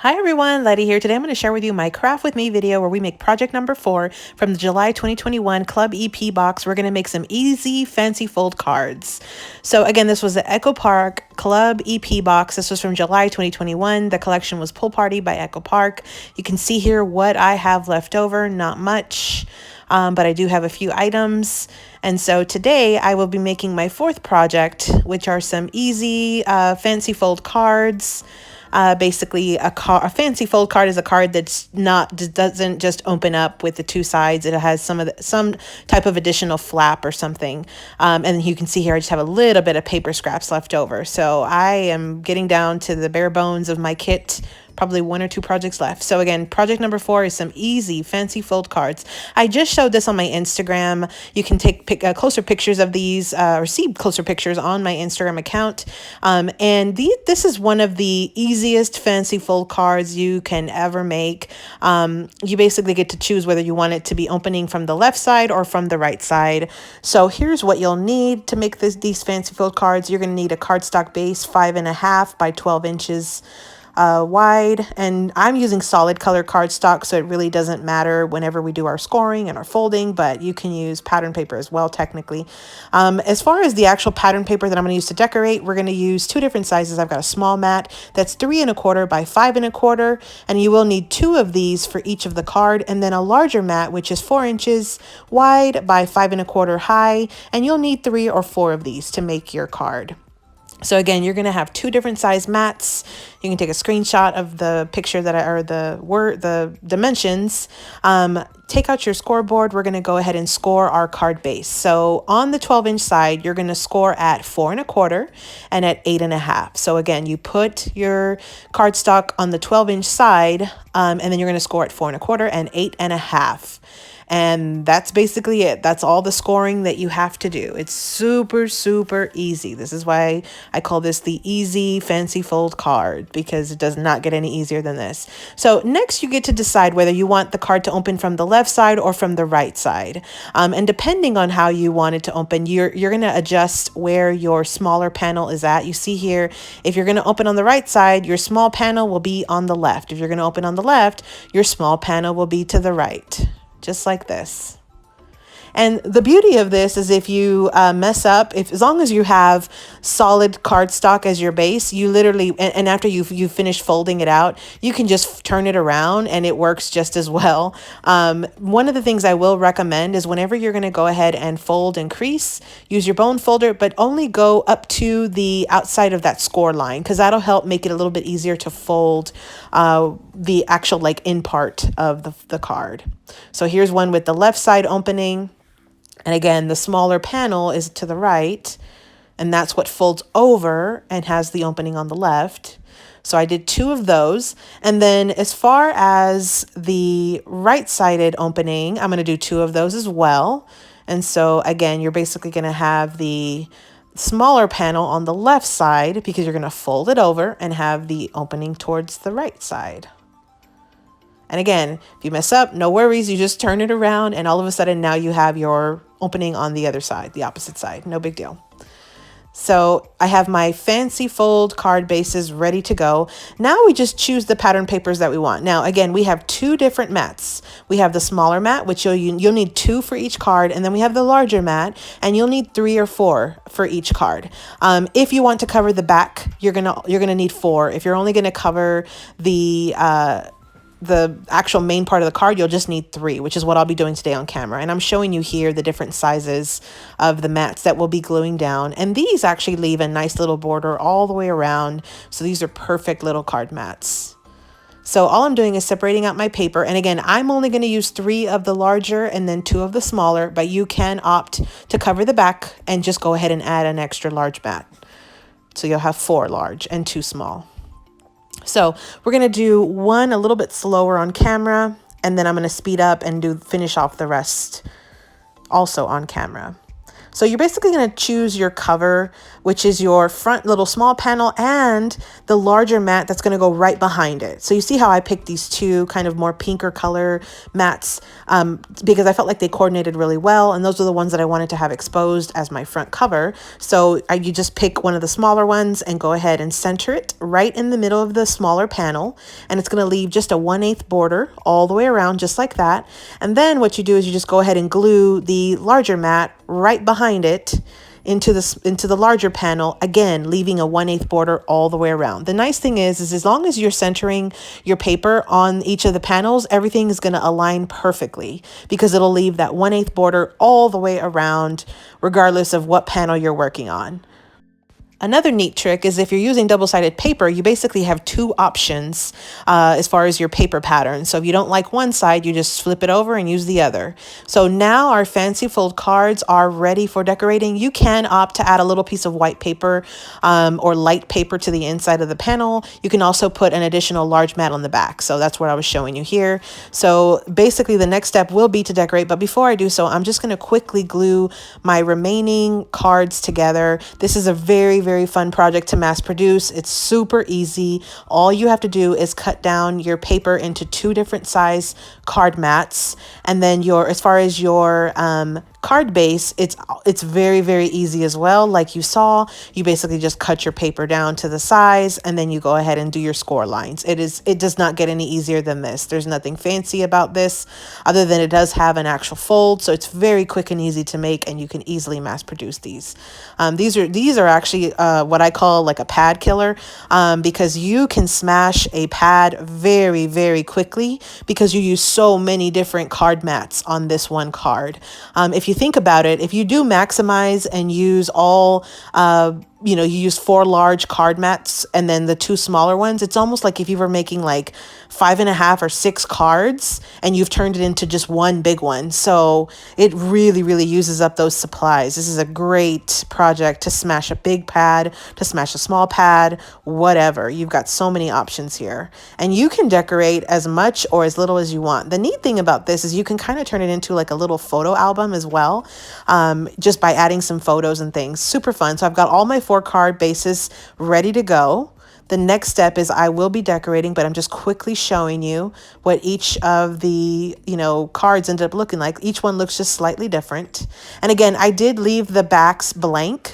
Hi everyone, Letty here. Today I'm going to share with you my Craft With Me video where we make project number 4 from the July 2021 Club EP box. We're going to make some easy fancy fold cards. So again, this was the Echo Park Club EP box. This was from July 2021. The collection was Pool Party by Echo Park. You can see here what I have left over, not much. But I do have a few items. And so today I will be making my 4th project, which are some easy fancy fold cards. Basically, a fancy fold card is a card doesn't just open up with the two sides. It has some type of additional flap or something. And you can see here I just have a little bit of paper scraps left over. So I am getting down to the bare bones of my kit. Probably 1 or 2 projects left. So again, project number 4 is some easy fancy fold cards. I just showed this on my Instagram. You can take closer pictures of these or see closer pictures on my Instagram account. This is one of the easiest fancy fold cards you can ever make. You basically get to choose whether you want it to be opening from the left side or from the right side. So here's what you'll need to make these fancy fold cards. You're going to need a cardstock base 5.5 by 12 inches. Wide, and I'm using solid color cardstock, so it really doesn't matter whenever we do our scoring and our folding, but you can use pattern paper as well technically. As far as the actual pattern paper that I'm going to use to decorate, we're going to use 2 different sizes. I've got a small mat that's 3.25 by 5.25, and you will need 2 of these for each of the card, and then a larger mat which is 4 inches wide by 5.25 high, and you'll need 3 or 4 of these to make your card. So again, you're going to have 2 different size mats. You can take a screenshot of the picture the dimensions. Take out your scoreboard. We're going to go ahead and score our card base. So on the 12-inch side, you're going to score at 4.25 and at 8.5. So again, you put your cardstock on the 12-inch side, and then you're going to score at 4.25 and 8.5. And that's basically it. That's all the scoring that you have to do. It's super, super easy. This is why I call this the easy fancy fold card, because it does not get any easier than this. So next you get to decide whether you want the card to open from the left side or from the right side. And depending on how you want it to open, you're going to adjust where your smaller panel is at. You see here, if you're going to open on the right side, your small panel will be on the left. If you're going to open on the left, your small panel will be to the right. Just like this. And the beauty of this is if you mess up, as long as you have solid cardstock as your base, you literally, and after you finish folding it out, you can just turn it around and it works just as well. One of the things I will recommend is whenever you're going to go ahead and fold and crease, use your bone folder, but only go up to the outside of that score line, because that'll help make it a little bit easier to fold the actual in part of the card. So here's one with the left side opening. And again, the smaller panel is to the right, and that's what folds over and has the opening on the left. So I did 2 of those. And then as far as the right-sided opening, I'm going to do 2 of those as well. And so again, you're basically going to have the smaller panel on the left side because you're going to fold it over and have the opening towards the right side. And again, if you mess up, no worries. You just turn it around and all of a sudden now you have your opening on the other side, the opposite side. No big deal. So I have my fancy fold card bases ready to go. Now we just choose the pattern papers that we want. Now, again, we have 2 different mats. We have the smaller mat, which you'll need 2 for each card. And then we have the larger mat, and you'll need 3 or 4 for each card. If you want to cover the back, you're gonna need 4. If you're only gonna cover the actual main part of the card, you'll just need 3, which is what I'll be doing today on camera. And I'm showing you here the different sizes of the mats that we'll be gluing down. And these actually leave a nice little border all the way around. So these are perfect little card mats. So all I'm doing is separating out my paper. And again, I'm only going to use 3 of the larger and then 2 of the smaller, but you can opt to cover the back and just go ahead and add an extra large mat. So you'll have 4 large and 2 small. So we're going to do one a little bit slower on camera, and then I'm going to speed up and finish off the rest also on camera. So you're basically going to choose your cover, which is your front little small panel and the larger mat that's going to go right behind it. So you see how I picked these two kind of more pinker color mats because I felt like they coordinated really well. And those are the ones that I wanted to have exposed as my front cover. So you just pick one of the smaller ones and go ahead and center it right in the middle of the smaller panel. And it's going to leave just a 1/8 border all the way around, just like that. And then what you do is you just go ahead and glue the larger mat right behind it into the larger panel, again leaving a 1/8 border all the way around. The nice thing is as long as you're centering your paper on each of the panels, everything is going to align perfectly because it'll leave that 1/8 border all the way around regardless of what panel you're working on. Another neat trick is if you're using double-sided paper, you basically have two options as far as your paper pattern. So if you don't like one side, you just flip it over and use the other. So now our fancy fold cards are ready for decorating. You can opt to add a little piece of white paper or light paper to the inside of the panel. You can also put an additional large mat on the back. So that's what I was showing you here. So basically the next step will be to decorate. But before I do so, I'm just going to quickly glue my remaining cards together. This is a very fun project to mass produce. It's super easy. All you have to do is cut down your paper into 2 different size card mats, and then as far as your card base, it's very easy as well. Like you saw, you basically just cut your paper down to the size and then you go ahead and do your score lines. It does not get any easier than this. There's nothing fancy about this other than it does have an actual fold, so it's very quick and easy to make, and you can easily mass produce these. These are actually what I call like a pad killer, because you can smash a pad very quickly because you use so many different card mats on this one card. If you think about it, if you do maximize and use all you use 4 large card mats and then the 2 smaller ones, it's almost like if you were making like 5.5 or 6 cards and you've turned it into just one big one. So it really uses up those supplies. This is a great project to smash a big pad, to smash a small pad, whatever. You've got so many options here, and you can decorate as much or as little as you want. The neat thing about this is you can kind of turn it into like a little photo album as well, just by adding some photos and things. Super fun. So I've got all my 4 card bases ready to go. The next step is I will be decorating, but I'm just quickly showing you what each of the, cards ended up looking like. Each one looks just slightly different. And again, I did leave the backs blank.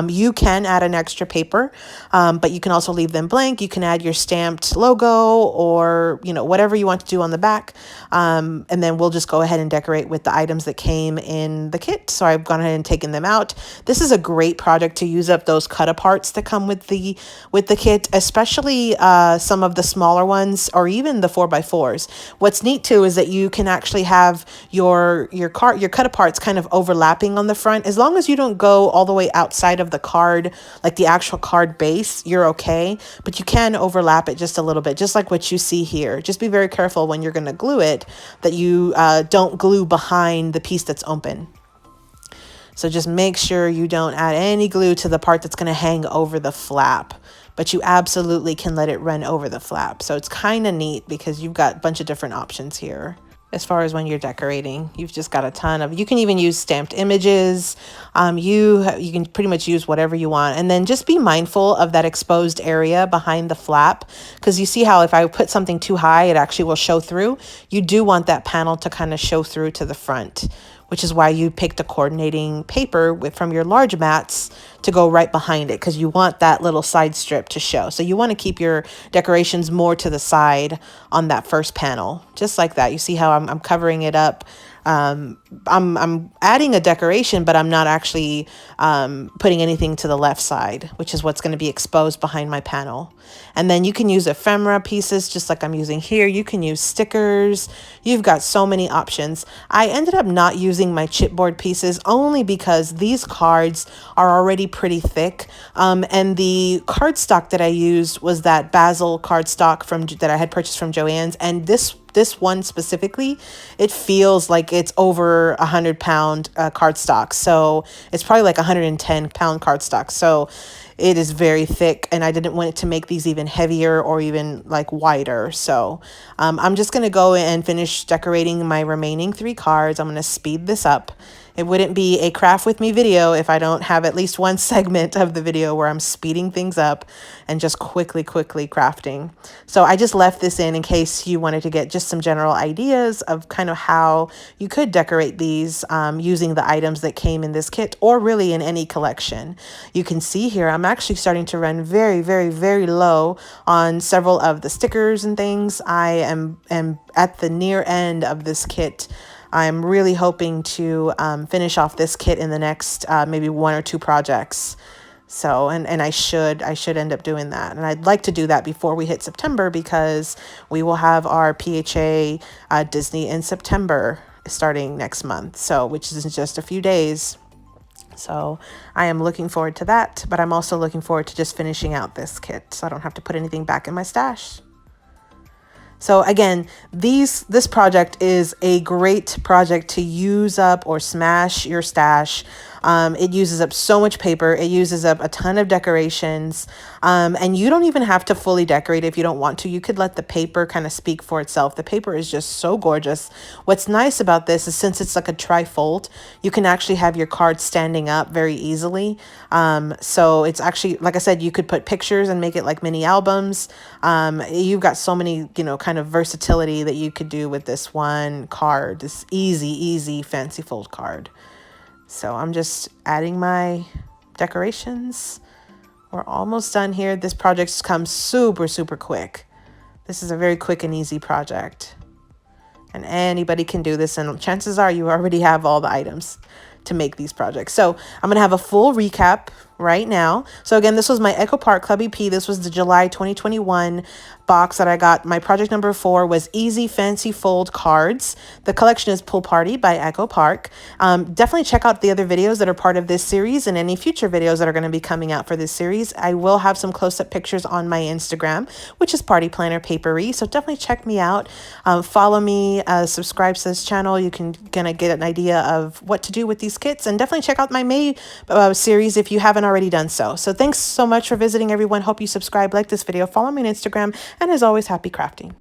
You can add an extra paper, but you can also leave them blank. You can add your stamped logo or, whatever you want to do on the back. And then we'll just go ahead and decorate with the items that came in the kit. So I've gone ahead and taken them out. This is a great project to use up those cut aparts that come with the kit, especially some of the smaller ones or even the 4x4s. What's neat too is that you can actually have your cut aparts kind of overlapping on the front. As long as you don't go all the way outside of the card, like the actual card base, you're okay. But you can overlap it just a little bit, just like what you see here. Just be very careful when you're going to glue it that you don't glue behind the piece that's open. So just make sure you don't add any glue to the part that's going to hang over the flap, but you absolutely can let it run over the flap. So it's kind of neat because you've got a bunch of different options here. As far as when you're decorating, you've just got a ton of, you can even use stamped images. You can pretty much use whatever you want. And then just be mindful of that exposed area behind the flap, because you see how if I put something too high, it actually will show through. You do want that panel to kind of show through to the front, which is why you picked a coordinating paper from your large mats to go right behind it, because you want that little side strip to show. So you want to keep your decorations more to the side on that first panel, just like that. You see how I'm covering it up. I'm adding a decoration, but I'm not actually putting anything to the left side, which is what's going to be exposed behind my panel. And then you can use ephemera pieces just like I'm using here. You can use stickers. You've got so many options. I ended up not using my chipboard pieces only because these cards are already pretty thick. And the cardstock that I used was that basil cardstock that I had purchased from Joann's. And this one specifically, it feels like it's over 100-pound cardstock. So it's probably like 110-pound cardstock. So it is very thick, and I didn't want it to make these even heavier or even like wider. So I'm just going to go and finish decorating my remaining 3 cards. I'm going to speed this up. It wouldn't be a craft with me video if I don't have at least one segment of the video where I'm speeding things up and just quickly crafting. So I just left this in case you wanted to get just some general ideas of kind of how you could decorate these using the items that came in this kit, or really in any collection. You can see here I'm actually starting to run very low on several of the stickers and things. I am at the near end of this kit. I'm really hoping to finish off this kit in the next maybe 1 or 2 projects. So, and I should end up doing that. And I'd like to do that before we hit September, because we will have our PHA Disney in September starting next month. So, which is in just a few days. So I am looking forward to that, but I'm also looking forward to just finishing out this kit so I don't have to put anything back in my stash. So again, this project is a great project to use up or smash your stash. It uses up so much paper. It uses up a ton of decorations. And you don't even have to fully decorate if you don't want to. You could let the paper kind of speak for itself. The paper is just so gorgeous. What's nice about this is, since it's like a tri-fold, you can actually have your cards standing up very easily. So it's actually, like I said, you could put pictures and make it like mini albums. You've got so many, kind of versatility that you could do with this one card, this easy fancy fold card. So I'm just adding my decorations. We're almost done here. This project's come super quick. This is a very quick and easy project. And anybody can do this, and chances are you already have all the items to make these projects. So I'm going to have a full recap right now. So again, this was my Echo Park Club EP. This was the July 2021 box that I got. My project number 4 was Easy Fancy Fold Cards. The collection is Pool Party by Echo Park. Definitely check out the other videos that are part of this series and any future videos that are going to be coming out for this series. I will have some close-up pictures on my Instagram, which is Party Planner Papery. So definitely check me out. Follow me, subscribe to this channel. You can kind of get an idea of what to do with these kits, and definitely check out my May series if you haven't already done so. So thanks so much for visiting, everyone. Hope you subscribe, like this video, follow me on Instagram, and as always, happy crafting.